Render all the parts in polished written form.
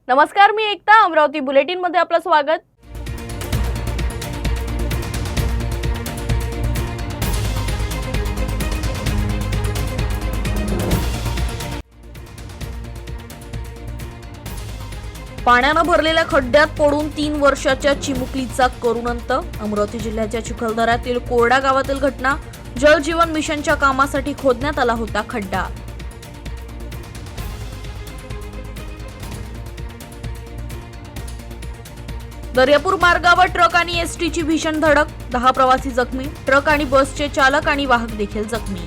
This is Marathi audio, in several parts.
नमस्कार, मी एकता. अमरावती बुलेटिन मध्ये आपलं स्वागत. पाण्यानं भरलेल्या खड्ड्यात पडून 3 वर्षाच्या चिमुकलीचा करुण अंत. अमरावती जिल्ह्याच्या चिखलदऱ्यातील कोरडा गावातील घटना. जल जीवन मिशनच्या कामासाठी खोदण्यात आला होता खड्डा. दर्यापूर मार्गावर ट्रक आणि एसटीची भीषण धडक. 10 प्रवासी जखमी. ट्रक आणि बसचे चालक आणि वाहक देखील जखमी.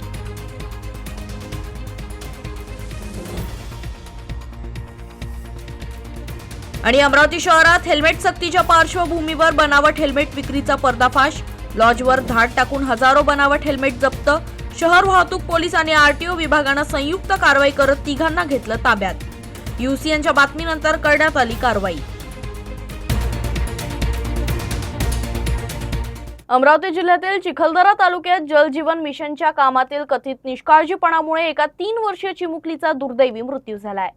आणि अमरावती शहरात हेल्मेट सक्तीच्या पार्श्वभूमीवर बनावट हेल्मेट विक्रीचा पर्दाफाश. लॉजवर धाड टाकून हजारो बनावट हेल्मेट जप्त. शहर वाहतूक पोलीस आणि आरटीओ विभागानं संयुक्त कारवाई करत तिघांना घेतलं ताब्यात. यूसीएनच्या बातमीनंतर करण्यात आली कारवाई. अमरावती जिल्ह्यातील चिखलदरा तालुक्यात जल जीवन मिशनच्या कामातील कथित निष्काळजीपणामुळे एका 3 वर्षीय चिमुकलीचा दुर्दैवी मृत्यू झालाय.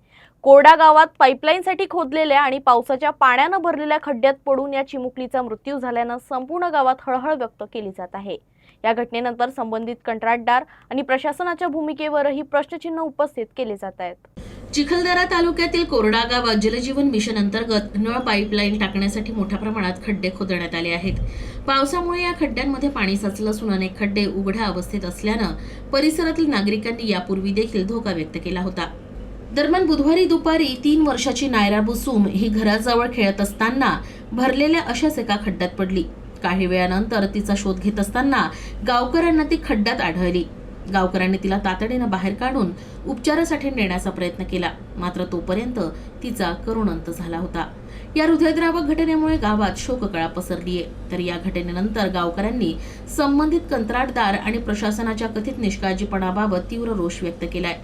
कोरडा गावात पाईपलाईनसाठी खोदलेल्या आणि पावसाच्या पाण्यानं भरलेल्या खड्ड्यात पडून या चिमुकलीचा मृत्यू झाल्यानं संपूर्ण गावात हळहळ व्यक्त केली जात आहे. या घटनेनंतर संबंधित कंत्राटदार आणि प्रशासनाच्या भूमिकेवरही प्रश्नचिन्ह उपस्थित केले जात आहेत. चिखलदरा तालुक्यातील कोरडा गावात जलजीवन मिशन अंतर्गत नळ पाईपलाईन टाकण्यासाठी मोठ्या प्रमाणात खड्डे खोदण्यात आले आहेत. पावसामुळे या खड्ड्यांमध्ये पाणी साचलं असून अनेक खड्डे उघड्या अवस्थेत असल्यानं परिसरातील नागरिकांनी यापूर्वी देखील धोका व्यक्त केला होता. दरम्यान बुधवारी दुपारी 3 वर्षाची नायरा बुसूम ही घराजवळ खेळत असताना भरलेल्या अशाच एका खड्ड्यात पडली. काही वेळानंतर तिचा शोध घेत असताना गावकऱ्यांना ती खड्ड्यात आढळली. गावकऱ्यांनी तिला तातडीनं बाहेर काढून उपचारासाठी नेण्याचा प्रयत्न केला, मात्र तोपर्यंत तिचा करुण अंत झाला होता. या हृदयद्रावक घटनेमुळे गावात शोककळा पसरलीये. तर या घटनेनंतर गावकऱ्यांनी संबंधित कंत्राटदार आणि प्रशासनाच्या कथित निष्काळजीपणाबाबत तीव्र रोष व्यक्त केलाय.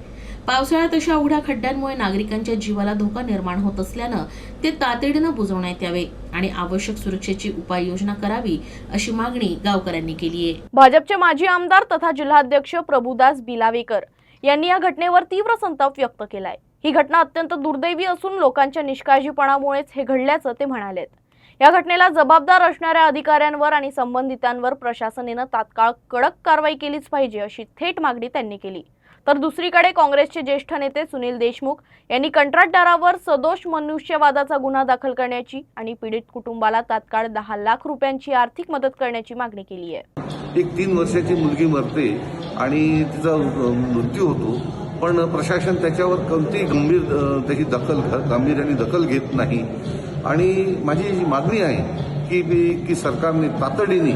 पावसाळ्यात अशा उघड्या खड्ड्यांमुळे नागरिकांच्या जीवाला धोका निर्माण होत असल्यानं ते तातडीनं बुजवण्यात यावे आणि आवश्यक सुरक्षेची उपाययोजना करावी अशी मागणी गावकऱ्यांनी केली आहे. भाजपचे माजी आमदार तथा जिल्हाध्यक्ष प्रभुदास बिलावेकर यांनी या घटनेवर तीव्र संताप व्यक्त केलाय. ही घटना अत्यंत दुर्दैवी असून लोकांच्या निष्काळजीपणामुळेच हे घडल्याचं ते म्हणालेत. या घटनेला जबाबदार असणाऱ्या अधिकाऱ्यांवर आणि संबंधितांवर प्रशासनाने तात्काळ कडक कारवाई केलीच पाहिजे अशी थेट मागणी त्यांनी केली. तर दुसरीकडे काँग्रेसचे ज्येष्ठ नेते सुनील देशमुख यांनी कंत्राटदारावर सदोष मनुष्यवादाचा गुन्हा दाखल करण्याची आणि पीडित कुटुंबाला तात्काळ 10 लाख रुपयांची आर्थिक मदत करण्याची मागणी केली आहे. एक 3 वर्षाची मुलगी मरते आणि तिचा मृत्यू होतो, पण प्रशासन त्याच्यावर कोणतीही त्याची गांभीर्याने दखल घेत नाही. आणि माझी मागणी आहे की सरकारने तातडीने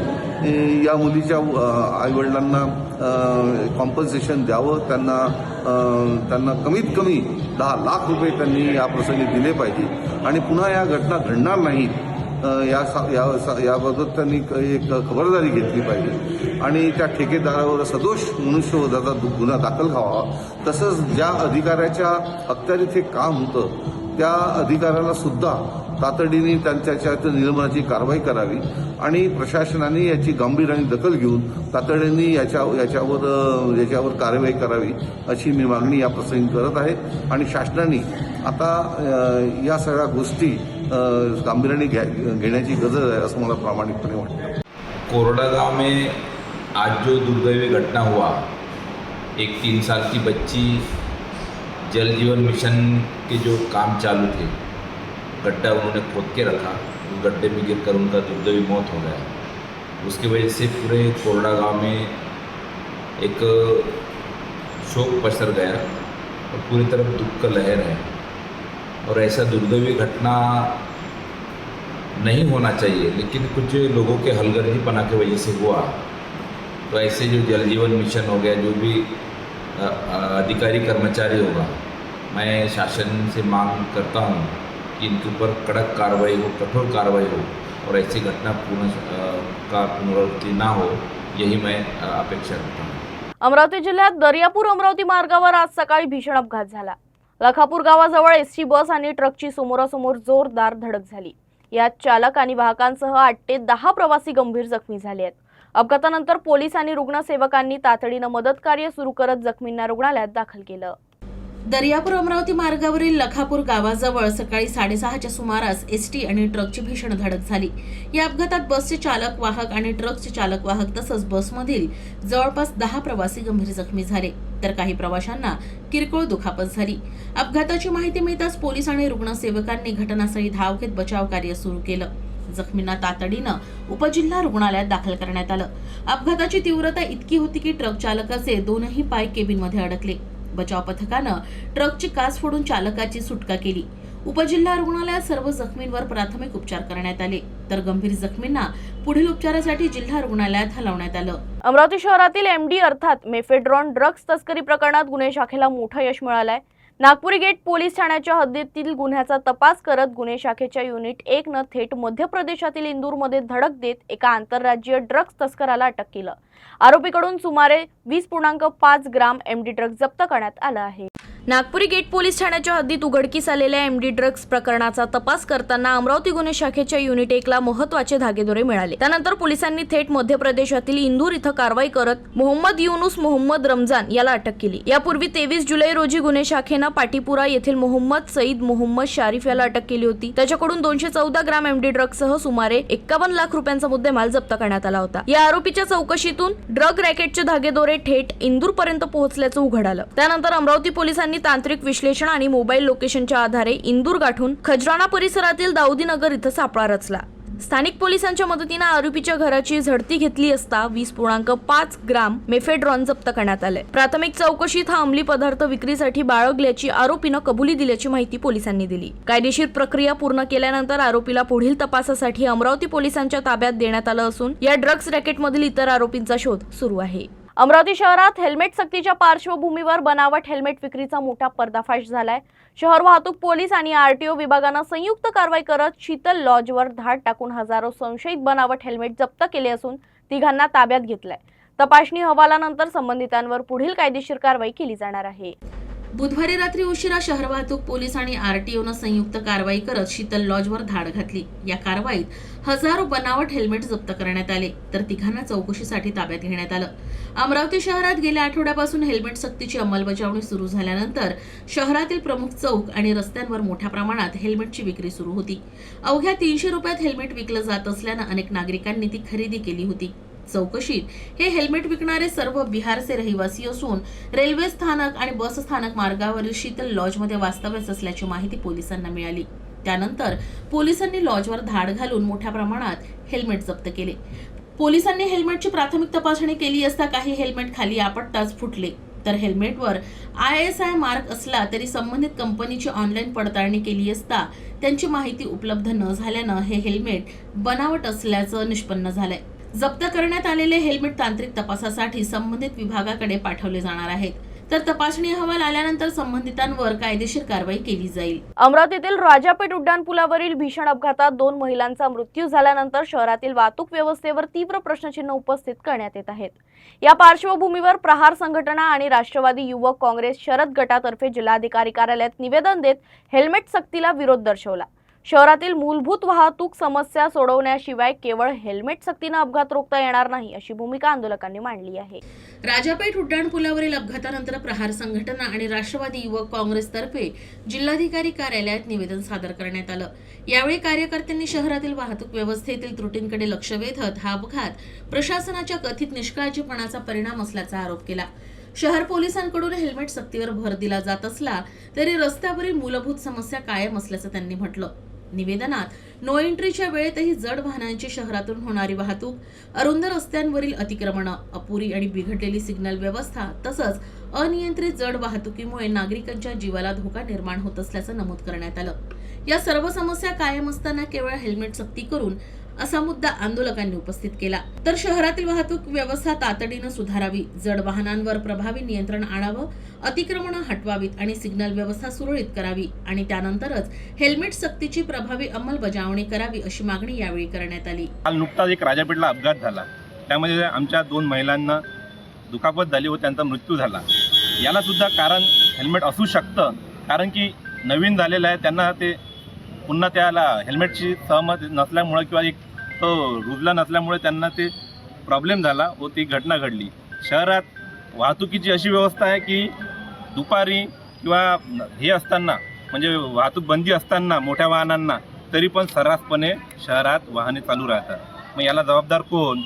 या मुलीच्या आईवडिलांना कॉम्पन्सेशन द्यावं. त्यांना कमीत कमी 10 लाख रुपये त्यांनी या प्रसंगी दिले पाहिजे आणि पुन्हा या घटना घडणार नाहीत याबाबत त्यांनी एक खबरदारी घेतली पाहिजे आणि त्या ठेकेदारावर सदोष मनुष्यवधाचा गुन्हा दाखल व्हावा. तसंच ज्या अधिकाऱ्याच्या अखत्यारीत हे काम होतं त्या अधिकाऱ्याला सुद्धा तातडीने त्यांच्या निलंबनाची कारवाई करावी आणि प्रशासनाने याची गांभीर्याने दखल घेऊन तातडीने याच्यावर कारवाई करावी अशी मी मागणी या प्रसंगी करत आहे. आणि शासनाने आता या सगळ्या गोष्टी गांभीर्याने घेण्याची गरज आहे असं मला प्रामाणिकपणे वाटतं. कोरडा गांव में आज जो दुर्दैवी घटना हुआ, एक 3 साल की बच्ची जल जीवन मिशन के जो काम चालू थे, गड्ढा उन्होंने खोद के रखा, उस गड्ढे में गिरकर उनका दुर्दैवी मौत हो गया. उसकी वजह से पूरे कोरडा गांव में एक शोक पसर गया और पूरी तरफ दुख का लहर है. और ऐसा दुर्दैवी घटना नहीं होना चाहिए, लेकिन कुछ लोगों के हलगर्जीपना की वजह से हुआ. तो ऐसे जो जल जीवन मिशन हो गया, जो भी अधिकारी कर्मचारी होगा, मैं शासन से मांग करता हूँ कि इनके ऊपर कड़क कार्रवाई हो, कठोर कार्रवाई हो और ऐसी घटना का पुनरावृत्ति ना हो, यही मैं अपेक्षा करता हूँ. अमरावती जिल्ह्यात दर्यापूर अमरावती मार्गावर आज सकाळी भीषण अपघात झाला. लखापूर गावाजवळ एसटी बस आणि ट्रकची समोरासमोर जोरदार धडक झाली. यात चालक आणि वाहकांसह 8 ते 10 प्रवासी गंभीर जखमी झाले आहेत. अपघातानंतर पोलीस आणि रुग्णसेवकांनी तातडीनं मदत कार्य सुरू करत जखमींना रुग्णालयात दाखल केलं. दर्यापूर अमरावती मार्गावरील लखापूर गावाजवळ सकाळी 6:30च्या सुमारास एसटी आणि ट्रकची भीषण धडक झाली. या अपघातात बसचे चालक वाहक आणि ट्रकचे चालक वाहक तसंच बसमधील जवळपास 10 प्रवासी गंभीर जखमी झाले, तर काही प्रवाशांना किरकोळ दुखापत झाली. अपघाताची माहिती मिळताच पोलीस आणि रुग्णसेवकांनी घटनास्थळी धाव घेत बचाव कार्य सुरू केलं. जखमींना तातडीनं उपजिल्हा रुग्णालयात दाखल करण्यात आलं. अपघाताची तीव्रता इतकी होती की ट्रक चालकाचे दोनही पाय केबिनमध्ये अडकले. बचाव पथकानं ट्रकची काच फोडून चालकाची सुटका केली. उपजिल्हा रुग्णालयात सर्व जखमींवर प्राथमिक उपचार करण्यात आले, तर गंभीर जखमींना पुढील उपचारासाठी जिल्हा रुग्णालयात हलवण्यात आलं. अमरावती शहरातील MD अर्थात मेफेड्रॉन ड्रग्ज तस्करी प्रकरणात गुन्हे शाखेला मोठं यश मिळालंय. नागपुरी गेट पोलीस ठाण्याच्या हद्दीतील गुन्ह्याचा तपास करत गुन्हे शाखेच्या युनिट 1 नं थेट मध्य प्रदेशातील इंदूरमध्ये धडक देत एका आंतरराज्यीय ड्रग्ज तस्कराला अटक केलं. आरोपीकडून सुमारे 20.5 ग्राम MD ड्रग्ज जप्त करण्यात आलं आहे. नागपुरी गेट पोलीस ठाण्याच्या हद्दीत उघडकीस आलेल्या MD ड्रग्ज प्रकरणाचा तपास करताना अमरावती गुन्हे शाखेच्या युनिट 1 ला महत्त्वाचे धागेदोरे मिळाले. त्यानंतर पोलिसांनी थेट मध्य प्रदेशातील इंदूर इथं कारवाई करत मोहम्मद युनुस मोहम्मद रमजान याला अटक केली. यापूर्वी 23 जुलै रोजी गुन्हे शाखेनं पाटीपुरा येथील मोहम्मद सईद मोहम्मद शारिफ याला अटक केली होती. त्याच्याकडून 214 ग्राम MD ड्रग्जसह सुमारे 51 लाख रुपयांचा मुद्देमाल जप्त करण्यात आला होता. या आरोपीच्या चौकशीतून ड्रग रॅकेटचे धागेदोरे थेट इंदूर पर्यंत पोहोचल्याचं उघड आलं. त्यानंतर अमरावती पोलिसांनी तांत्रिक विश्लेषण आणि मोबाईल लोकेशनच्या आधारे इंदूर गाठून खजराना परिसरातील दाऊदी नगर इथं सापळा रचला. स्थानिक पोलिसांच्या मदतीने आरोपीच्या घराची झडती घेतली असता 20.5 ग्राम मेफेड्रॉन जप्त करण्यात आले. प्राथमिक चौकशीत हा अंमली पदार्थ विक्रीसाठी बाळगल्याची आरोपीनं कबुली दिल्याची माहिती पोलिसांनी दिली. कायदेशीर प्रक्रिया पूर्ण केल्यानंतर आरोपीला पुढील तपासासाठी अमरावती पोलिसांच्या ताब्यात देण्यात आलं असून या ड्रग्ज रॅकेटमधील इतर आरोपींचा शोध सुरू आहे. अमरावती शहरात हेल्मेट सक्तीच्या पार्श्वभूमीवर बनावट हेल्मेट विक्रीचा मोठा पर्दाफाश झालाय. शहर वाहतूक पोलीस आणि RTO विभागानं संयुक्त कारवाई करत शीतल लॉजवर धाड टाकून हजारो संशयित बनावट हेल्मेट जप्त केले असून तिघांना ताब्यात घेतलंय. तपासणी अहवालानंतर संबंधितांवर पुढील कायदेशीर कारवाई केली जाणार आहे. बुधवारी रात्री उशिरा शहर वाहतूक पोलीस आणि RTOनं संयुक्त कारवाई करत शीतल लॉजवर धाड घातली. या कारवाईत हजारो बनावट हेल्मेट जप्त करण्यात आले, तर तिघांना चौकशीसाठी ताब्यात घेण्यात आलं. अमरावती शहरात गेल्या आठवड्यापासून हेल्मेट सक्तीची अंमलबजावणी सुरू झाल्यानंतर शहरातील प्रमुख चौक आणि रस्त्यांवर मोठ्या प्रमाणात हेल्मेटची विक्री सुरू होती. अवघ्या 300 रुपयात हेल्मेट विकलं जात असल्यानं अनेक नागरिकांनी ती खरेदी केली होती. चौकशीत हे हेल्मेट विकणारे सर्व बिहारचे रहिवासी असून रेल्वे स्थानक आणि बस स्थानक मार्गावरील शीतल लॉजमध्ये वास्तव्यास असल्याची माहिती पोलिसांना मिळाली. त्यानंतर पोलिसांनी लॉजवर धाड घालून मोठ्या प्रमाणात हेल्मेट जप्त केले. पोलिसांनी हेल्मेटची प्राथमिक तपासणी केली असता काही हेल्मेट खाली आपटताच फुटले, तर हेल्मेटवर ISI मार्क असला तरी संबंधित कंपनीची ऑनलाईन पडताळणी केली असता त्यांची माहिती उपलब्ध न झाल्यानं हे हेल्मेट बनावट असल्याचं निष्पन्न झालंय. जप्त करण्यात आलेले हेल्मेट तांत्रिक तपासासाठी संबंधित विभागाकडे पाठवले जाणार आहेत, तर तपासणी अहवाल आल्यानंतर संबंधितांवर कायदेशीर कारवाई केली जाईल. अमरावतीतील राजापेठ उड्डाणपुलावरील भीषण अपघातात 2 महिलांचा मृत्यू झाल्यानंतर शहरातील वाहतूक व्यवस्थेवर तीव्र प्रश्नचिन्ह उपस्थित करण्यात येत आहेत. या पार्श्वभूमीवर प्रहार संघटना आणि राष्ट्रवादी युवक काँग्रेस शरद गटातर्फे जिल्हाधिकारी कार्यालयात निवेदन देत हेल्मेट सक्तीला विरोध दर्शवला. शहरातील मूलभूत वाहतूक समस्या सोडवण्याशिवाय केवळ हेल्मेट सक्तीनं अपघात रोखता येणार नाही, अशी भूमिका आंदोलकांनी मांडली आहे. राजापेठ उड्डाणपुलावरील अपघातानंतर प्रहार संघटना आणि राष्ट्रवादी युवक काँग्रेसतर्फे जिल्हाधिकारी कार्यालयात निवेदन सादर करण्यात आलं. यावेळी कार्यकर्त्यांनी शहरातील वाहतूक व्यवस्थेतील त्रुटींकडे लक्ष वेधत हा अपघात प्रशासनाच्या कथित निष्काळजीपणाचा परिणाम असल्याचा आरोप केला. शहर पोलिसांकडून हेल्मेट सक्तीवर भर दिला जात असला तरी रस्त्यावरील मूलभूत समस्या कायम असल्याचं त्यांनी म्हटलं. निवेदनात नो एंट्रीच्या वेळेतही जड वाहनांची शहरातून होणारी वाहतूक, अरुंद रस्त्यांवरील अतिक्रमणं, अपुरी आणि बिघडलेली सिग्नल व्यवस्था तसंच अनियंत्रित जड वाहतुकीमुळे नागरिकांच्या जीवाला धोका निर्माण होत असल्याचं नमूद करण्यात आलं. या सर्व समस्या कायम असताना केवळ हेल्मेट सक्ती करून असा मुद्दा आंदोलकांनी उपस्थित केला. तर शहरातील वाहतूक व्यवस्था तातडीनं सुधारावी, जड वाहनांवर प्रभावी नियंत्रण आणावं, अतिक्रमणं हटवावीत आणि सिग्नल व्यवस्था सुरळीत करावी आणि त्यानंतरच हेल्मेट सक्तीची प्रभावी अंमलबजावणी करावी, अशी मागणी यावेळी करण्यात आली. काल नुकताच एक राजापेठला अपघात झाला. त्यामध्ये आमच्या 2 महिलांना दुखापत झाली व त्यांचा मृत्यू झाला. याला सुद्धा कारण हेल्मेट असू शकतं, कारण की नवीन झालेलं आहे, त्यांना ते पुन्हा त्याला हेल्मेटची सहमत नसल्यामुळे किंवा एक तो रुजला नसल्यामुळे त्यांना ते प्रॉब्लेम झाला व ती घटना घडली. शहरात वाहतुकीची अशी व्यवस्था आहे की दुपारी किंवा हे असताना म्हणजे वाहतूक बंदी असताना मोठ्या वाहनांना तरी पण सर्रासपणे शहरात वाहने चालू राहतात. मग याला जबाबदार कोण?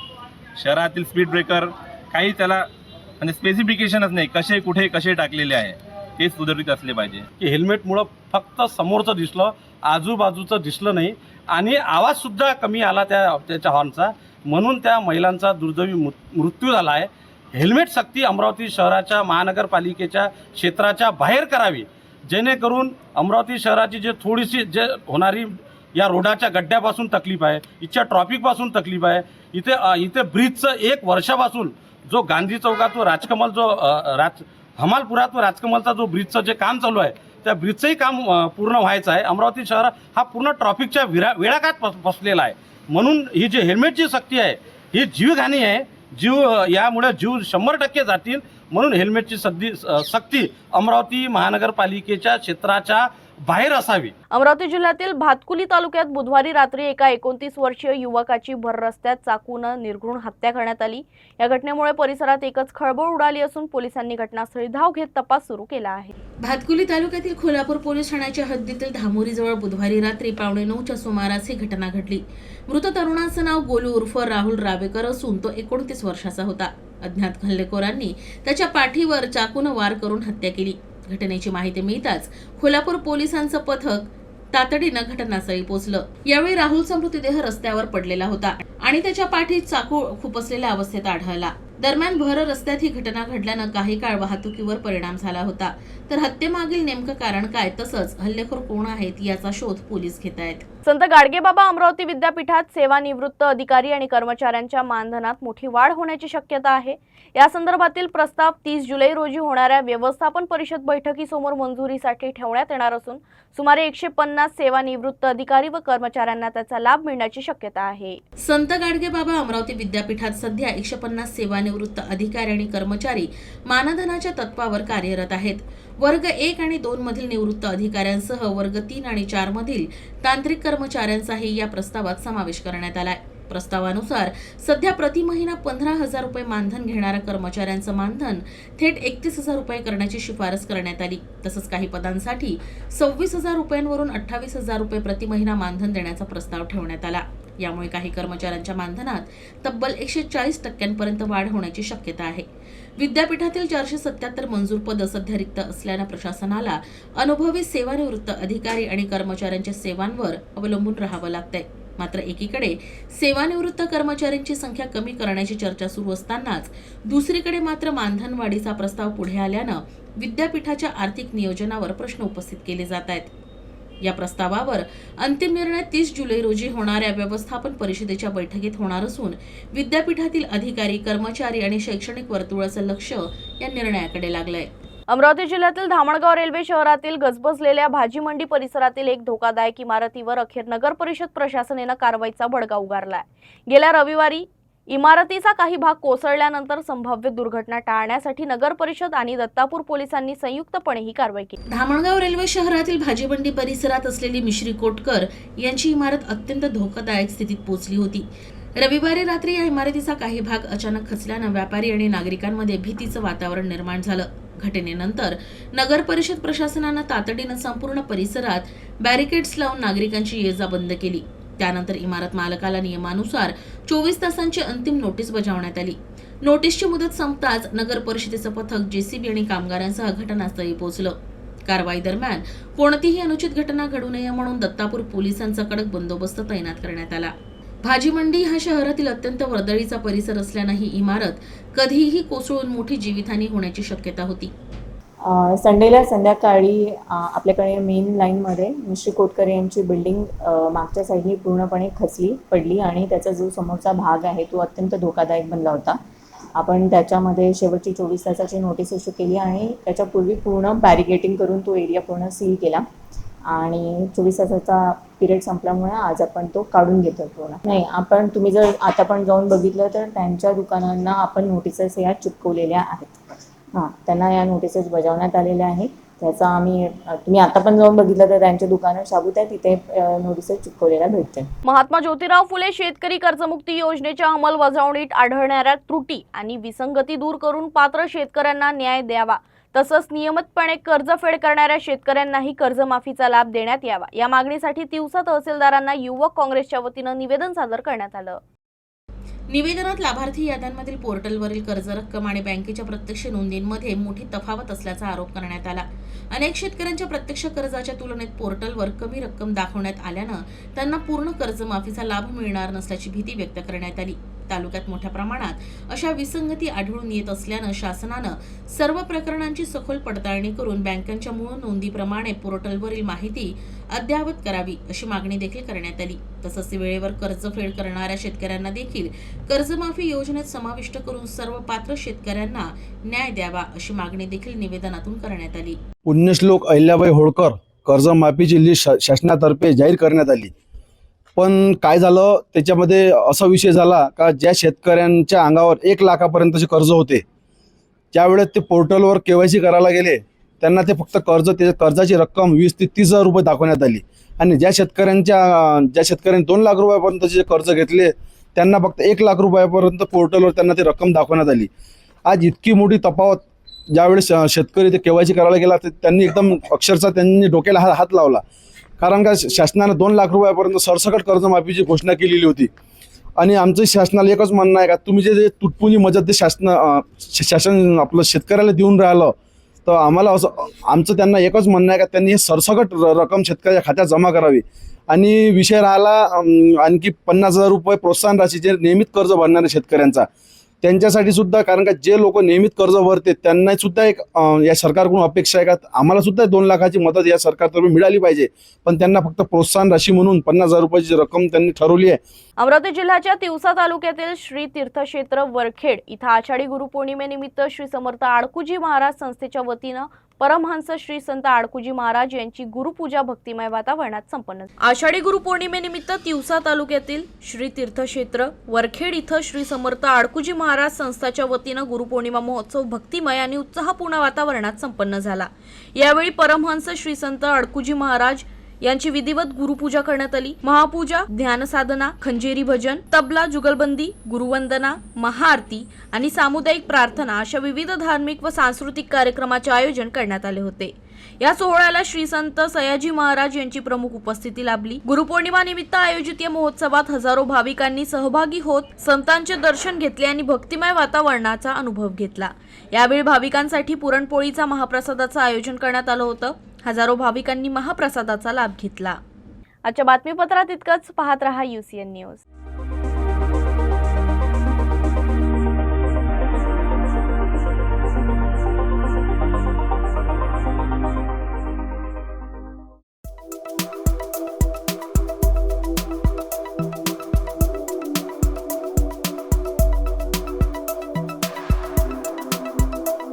शहरातील स्पीड ब्रेकर काही त्याला म्हणजे स्पेसिफिकेशनच नाही, कसे कुठे कसे टाकलेले आहे ते सुधारित असले पाहिजे. की हेल्मेटमुळं फक्त समोरचं दिसलं, आजूबाजूचं दिसलं नाही आणि आवाजसुद्धा कमी आला त्याच्या हॉर्नचा, म्हणून त्या महिलांचा दुर्दैवी मृत्यू झाला आहे. हेल्मेट सक्ती अमरावती शहराच्या महानगरपालिकेच्या क्षेत्राच्या बाहेर करावी, जेणेकरून अमरावती शहराची जे थोडीशी जे होणारी या रोडाच्या गड्ड्यापासून तकलीफ आहे, इथच्या ट्रॉफिकपासून तकलीफ आहे, इथे ब्रिजचं 1 वर्षापासून जो गांधी चौकात तो राजकमल जो हमालपुरात राजकमलचा जो ब्रिजचं जे काम चालू आहे त्या ब्रिजचंही काम पूर्ण व्हायचं आहे. अमरावती शहर हा पूर्ण ट्रॉफिकच्या वेळाकात फसलेला आहे. म्हणून ही जी हेल्मेटची सक्ती आहे ही जीवघाणी आहे. यामुळे जीव 100% जातील. म्हणून हेल्मेटची सक्ती अमरावती महानगरपालिकेच्या क्षेत्राच्या बाहेर असावी. अमरावती जिल्ह्यातील भातकुली तालुक्यात बुधवारी रात्री एका 29 वर्षीय युवकाची भर रस्त्यात चाकूनं निर्घृण हत्या करण्यात आली. या घटनेमुळे परिसरात एकच खळबळ उडाली असून पोलिसांनी घटनास्थळी धाव घेत तपास सुरू केला आहे. भातकुली तालुक्यातील खोलापूर पोलीस ठाण्याच्या हद्दीतील धामोरीजवळ बुधवारी रात्री 8:45च्या सुमारास ही घटना घडली. मृत तरुणाचं नाव गोलू उर्फ राहुल रावेकर असून तो 29 वर्षाचा होता. अज्ञात हल्लेखोरांनी त्याच्या पाठीवर चाकूनं वार करून हत्या केली. घटनेची माहिती मिळताच खोलापूर पोलिसांचं पथक तातडीनं घटनास्थळी पोहोचलं. यावेळी राहुलचा मृतदेह रस्त्यावर पडलेला होता आणि त्याच्या पाठीत चाकू खुपसलेल्या अवस्थेत आढळला. दरम्यान भर रस्त्यात ही घटना घडल्यानं काही काळ वाहतुकीवर परिणाम झाला होता. तर हत्येमागील नेमकं कारण काय तसंच हल्लेखोर कोण आहेत याचा शोध पोलीस घेत आहेत. संत गाडगेबाबा अमरावती विद्यापीठात सेवानिवृत्त अधिकारी आणि कर्मचाऱ्यांच्या मानधनात मोठी वाढ होण्याची शक्यता आहे. या संदर्भातील प्रस्ताव 30 जुलै रोजी होणाऱ्या व्यवस्थापन परिषद बैठकीसमोर मंजुरीसाठी ठेवण्यात येणार असून सुमारे 150 सेवानिवृत्त अधिकारी व कर्मचाऱ्यांना त्याचा लाभ मिळण्याची शक्यता आहे. संत गाडगेबाबा अमरावती विद्यापीठात सध्या 150 सेवानिवृत्त अधिकारी आणि कर्मचारी मानधनाच्या तत्वावर कार्यरत आहेत. वर्ग 1 आणि 2 मधील निवृत्त अधिकाऱ्यांसह वर्ग 3 आणि 4 मधील तांत्रिक कर्मचाऱ्यांचाही या प्रस्तावात समावेश करण्यात आलाय. प्रस्तावानुसार सध्या प्रति महिना 15,000 रुपये मानधन घेणाऱ्या कर्मचाऱ्यांचं मानधन थेट 31,000 रुपये करण्याची शिफारस करण्यात आली. तसंच काही पदांसाठी 26,000 रुपयांवरून 28,000 रुपये प्रति महिना मानधन देण्याचा प्रस्ताव ठेवण्यात आला. यामुळे काही कर्मचाऱ्यांच्या मानधनात तब्बल 140% वाढ होण्याची शक्यता आहे. विद्यापीठातील 477 मंजूर पदं सध्या रिक्त असल्यानं प्रशासनाला अनुभवी सेवानिवृत्त अधिकारी आणि कर्मचाऱ्यांच्या सेवांवर अवलंबून राहावं लागतंय. मात्र एकीकडे सेवानिवृत्त कर्मचाऱ्यांची संख्या कमी करण्याची चर्चा सुरू असतानाच दुसरीकडे मात्र मानधन वाढीचा प्रस्ताव पुढे आल्यानं विद्यापीठाच्या आर्थिक नियोजनावर प्रश्न उपस्थित केले जात आहेत. या प्रस्तावावर अंतिम निर्णय 30 जुलै रोजी होणाऱ्या व्यवस्थापन परिषदेच्या बैठकीत होणार असून विद्यापीठातील अधिकारी, कर्मचारी आणि शैक्षणिक वर्तुळाचं लक्ष या निर्णयाकडे लागलंय. अमरावती जिल्ह्यातील धामणगाव रेल्वे शहरातील गजबजलेल्या भाजी मंडी परिसरातील एक धोकादायक इमारतीवर अखेर नगर परिषद प्रशासनाने कारवाईचा बडगा उगारलाय. गेल्या रविवारी इमारतीचा काही भाग कोसळल्यानंतर संभाव्य दुर्घटना टाळण्यासाठी नगर परिषद आणि दत्तापूर पोलिसांनी संयुक्तपणे ही कारवाई केली. धामणगाव रेल्वे शहरातील भाजीमंडी परिसरात असलेली मिश्री कोटकर यांची इमारत अत्यंत धोकादायक स्थितीत पोहोचली होती. रविवारी रात्री या इमारतीचा काही भाग अचानक खचल्यानं व्यापारी आणि नागरिकांमध्ये भीतीचं वातावरण निर्माण झालं. घटनेनंतर नगर परिषद प्रशासनानं तातडीनं संपूर्ण परिसरात बॅरिकेड्स लावून नागरिकांची ये-जा बंद केली. त्यानंतर इमारत मालकाला नियमानुसार 24 तासांची अंतिम नोटीस बजावण्यात आली. नोटीसची मुदत संपताच नगर परिषदेचं पथक जेसीबी आणि कामगारांसह घटनास्थळी पोहोचलं. कारवाई दरम्यान कोणतीही अनुचित घटना घडू नये म्हणून दत्तापूर पोलिसांचा कडक बंदोबस्त तैनात करण्यात आला. भाजीमंडी हा शहरातील अत्यंत वर्दळीचा परिसर असल्यानं ही इमारत कधीही कोसळून मोठी जीवितहानी होण्याची शक्यता होती. संडेला संध्याकाळी आपल्याकडे मेन लाईनमध्ये मिश्री कोटकर यांची बिल्डिंग मागच्या साईडनी पूर्णपणे खचली पडली आणि त्याचा जो समोरचा भाग आहे तो अत्यंत धोकादायक बनला होता. आपण त्याच्यामध्ये शेवटची 24 तासाची नोटीस इश्यू केली आणि त्याच्यापूर्वी पूर्ण बॅरिकेटिंग करून तो एरिया पूर्ण सील केला आणि 24 तासाचा पिरियड संपल्यामुळे आज आपण तो काढून घेतो पूर्ण. नाही, तुम्ही जर आता पण जाऊन बघितलं तर त्यांच्या दुकानांना आपण नोटिसेस या चिपकवलेल्या आहेत. त्यांना या नोटिसेस बजावण्यात आलेल्या आहेत. त्याचा तुम्ही आता पण जाऊन बघितलं तर त्यांचे दुकानं शाबूत आहे, तिथे नोटिसेस चिपकवलेल्या भेटते. महात्मा ज्योतिराव फुले शेतकरी कर्जमुक्ती योजनेच्या अंमलबजावणीत आढळणाऱ्या त्रुटी आणि विसंगती दूर करून पात्र शेतकऱ्यांना न्याय द्यावा तसंच नियमितपणे कर्जफेड करणाऱ्या शेतकऱ्यांनाही कर्जमाफीचा लाभ देण्यात यावा या मागणीसाठी तिवसा तहसीलदारांना युवक काँग्रेसच्या वतीनं निवेदन सादर करण्यात आलं. निवेदनात लाभार्थी याद्यांमधील पोर्टलवरील कर्ज रक्कम आणि बँकेच्या प्रत्यक्ष नोंदींमध्ये मोठी तफावत असल्याचा आरोप करण्यात आला. अनेक शेतकऱ्यांच्या प्रत्यक्ष कर्जाच्या तुलनेत पोर्टलवर कमी रक्कम दाखवण्यात आल्यानं त्यांना पूर्ण कर्जमाफीचा लाभ मिळणार नसल्याची भीती व्यक्त करण्यात आली. तालुक्यात मोठ्या प्रमाणात अशा विसंगती आढळून येत असल्यानं शासनानं सर्व प्रकरणांची सखोल पडताळणी करून बँकांच्या मूळ नोंदीप्रमाणे पोर्टलवरील माहिती अद्ययावत करावी अशी मागणी देखील करण्यात आली. तसंच वेळेवर कर्जफेड करणाऱ्या शेतकऱ्यांना देखील कर्जमाफी योजनेत समाविष्ट करून सर्व पात्र शेतकऱ्यांना न्याय द्यावा अशी मागणी देखील निवेदनातून करण्यात आली. पुण्यश्लोक अहिल्याबाई होळकर कर्जमाफीची लिस्ट शासनातर्फे जाहीर करण्यात आली. पण काय झालं त्याच्यामध्ये असा विषय झाला का ज्या शेतकऱ्यांच्या अंगावर 1 लाखापर्यंतचे कर्ज होते त्यावेळेस ते पोर्टलवर KYC करायला गेले त्यांना ते फक्त कर्जाची रक्कम 20 ते 30 हजार रुपये दाखवण्यात आली. आणि ज्या शेतकऱ्यांनी 2 लाख रुपयापर्यंतचे कर्ज घेतले त्यांना फक्त 1 लाख रुपयापर्यंत पोर्टलवर त्यांना ती रक्कम दाखवण्यात आली. आज इतकी मोठी तफावत ज्यावेळेस शेतकरी ते KYC करायला गेला तर त्यांनी एकदम अक्षरशः त्यांनी डोक्याला हात लावला. कारण का शासनानं 2 लाख रुपयापर्यंत सरसकट कर्जमाफीची घोषणा केलेली होती. आणि आमचं शासनाला एकच म्हणणं आहे का तुम्ही जे तुटपुंजी मदत ते शासन आपलं शेतकऱ्याला देऊन राहिलं तर आम्हाला असं आमचं त्यांना एकच म्हणणं आहे का त्यांनी हे सरसकट रक्कम शेतकऱ्याच्या खात्यात जमा करावी. आणि विषय राहिला आणखी 50,000 रुपये प्रोत्साहन राशी जे नियमित कर्ज भरणारे शेतकऱ्यांचा त्यांच्यासाठी सुद्धा, कारण का जे लोक नियमित कर्ज भरते त्यांना सुद्धा एक या सरकारकडून अपेक्षा आहे का आम्हाला सुद्धा 2 लाखाची मदत या सरकारतर्फे मिळाली पाहिजे. पण त्यांना फक्त प्रोत्साहन राशी म्हणून 50,000 रुपयाची रक्कम त्यांनी ठरवली आहे. अमरावती जिल्ह्याच्या तिवसा तालुक्यातील श्री तीर्थक्षेत्र वरखेड इथं आषाढी गुरुपौर्णिमेनिमित्त श्री समर्थ आडकुजी महाराज संस्थेच्या वतीनं परमहंस श्री संत आडकुजी महाराज यांची गुरुपूजा भक्तिमय वातावरणात संपन्न झाली. आषाढी गुरुपौर्णिमेनिमित्त तिवसा तालुक्यातील श्री तीर्थक्षेत्र वरखेड इथं श्री समर्थ आडकुजी महाराज संस्थाच्या वतीनं गुरुपौर्णिमा महोत्सव भक्तिमय आणि उत्साहपूर्ण वातावरणात संपन्न झाला. यावेळी परमहंस श्री संत आडकुजी महाराज यांची विधिवत गुरुपूजा करण्यात आली. महापूजा, ध्यानसाधना, खंजेरी भजन, तबला, जुगलबंदी, गुरुवंदना, महाआरती आणि सामुदायिक प्रार्थना अशा विविध धार्मिक व सांस्कृतिक कार्यक्रमाचे आयोजन करण्यात आले होते. या सोहळ्याला श्री संत सयाजी महाराज यांची प्रमुख उपस्थिती लाभली. गुरुपौर्णिमा निमित्त आयोजित या महोत्सवात हजारो भाविकांनी सहभागी होत संतांचे दर्शन घेतले आणि भक्तिमय वातावरणाचा अनुभव घेतला. यावेळी भाविकांसाठी पुरणपोळीचा महाप्रसादाचं आयोजन करण्यात आलं होतं. हजारो भाविकांनी महाप्रसादाचा लाभ घेतला. आजच्या बातमीपत्रात इतकंच. पाहत रहा UCN न्यूज.